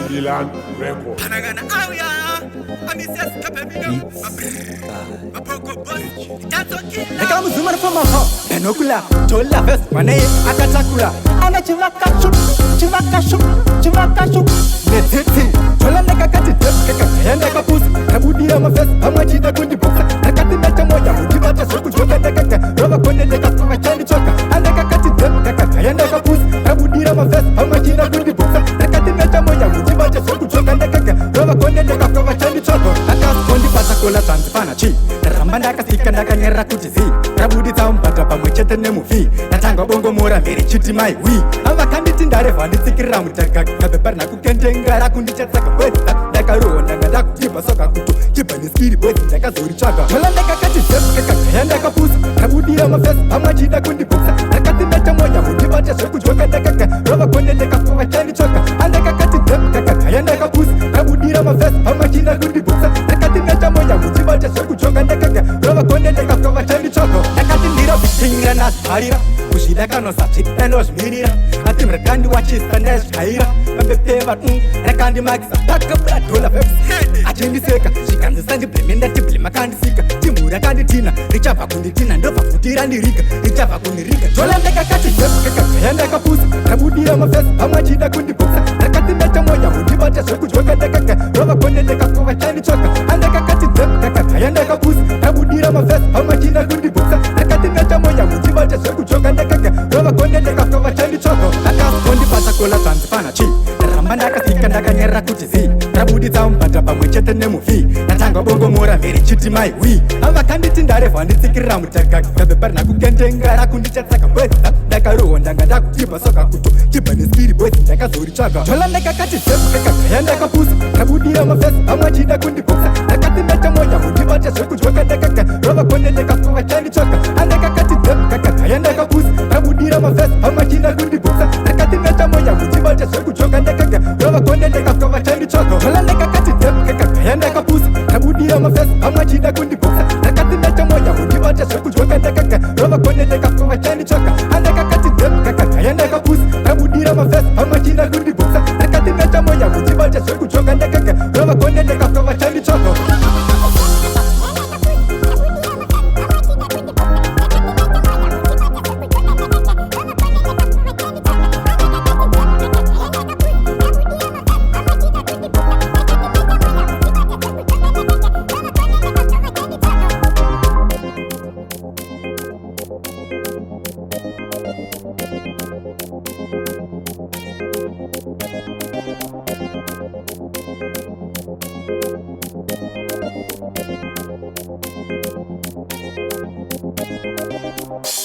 Dylan Record. Neka mzumar from a hop, Enokula, Tola Vest, Mane, Akatakula, Ana Chivakashu, Netiti, Tola Nakati, Kaka, Pus, Kabudia Mafes, Amachida Kundi Boxa, Nakati Metamoya, Mujibata Sokujoka, Rova Kone, Kaka, Chani Choka, and Nakati, Kaka, Pus, Kabudia Mafes, Amachida Kundi Boxa, Nakati Metamoya, Mujibata Sokujoka, Rova Kone, Kaka, Chani Choka, Akas Kondi Pasakola, Tanzana Chi, Ramanda Kasika Nakanyera Kutizi, Rabudi Tampata Pamucheta Nemufi, Natanga Bongo Mora, Mary Chiti Mai, we have a candidate in Dareva, the Tikiram, the Bernaku Kentengara Kundichat Sakapeta, Dakaru, and Nadak Tipasoka, Chipani Speedy Boy, Dakazuri Chaka, Tolandaka Kati, and Dakapus, Rabudi Amafes, Amachida Kundi Boxa, Nakati Metamoya, Mujibata Sokujoka, Daka, Rova Kone, Daka, Chani Choka, and Dakati, and Dakapus, Rabudi Amafes, Amachida Kundi Boxa, Nakati Metamoya, Mujibata Sokujoka, Daka, Rova Kone, Daka, Chani Choka, Nakati Nira, Tingrana, Harira, Kushidaka no Sachi, and was Mirira, Atim Rakandi watches the Nash Haira, and the Teva, Rakandi Max, Taka Bratola, Ajimi Seka, she can understand the blame that Tipli Makandi Sika, Timura Kanditina, Richava Kunditina, Nova Futira and Rika, Richava Kundirika, Tola Nakati, and Nakapus, Kabudi Amafes, Amachida Kundi Boxa, Nakati Metamoya, Mujibata Sokujoka, Daka, Rova Kone, Daka, Chani Choka, and Nakati, and Nakapus, Kabudi Amafes, Amachida Kundi Boxa, Nakati Metamoya, Mujibata Sokujoka, Daka, Rova Kone, Daka, Chani Choka, Akas Kondi Pasakola, Tanzana Chi, Ramanda Kasika Nakanyera Kutizi, Rabudi Tampata Pamucheta Nemufi, Natanga Bongo Mora, Mary Chiti Mai, we have a candidate in Dareva, the Tikiram, the Bernaku Kentengara Kundichat Sakapeta, Dakaru, and Nagadak Tipasoka, Chipani Speedy Boy, Dakazuri Chaka, Tolandaka Kati, and Dakapus, Kabudi Amafes, Amachida Kundi Boxa, Nakati Metamoya, Mujibata Sokujoka, Daka, Rova Kone, Daka, Chani Choka, and Nakati, and Dakapus, Kabudi Amafes, Amachida Kundi Boxa, Nakati Metamoya, Mujibata Sokujoka, Daka, Rova Kone, Daka, Chani Choka, Tolandaka Kati, and Dakapus, Kabudi Amafes, Amachida Kundi Boxa, Nakati Metamoya, Mujibata Sokujoka, Daka, Rova Kone, Daka, Chani Choka, and Nakati, and Dakapus, Kabudi Amafes, Amachida Kundi Boxa, Nakati Metamoya, Mujibata Sokujoka, Daka, Rova Kone, Daka, Chani Choka. You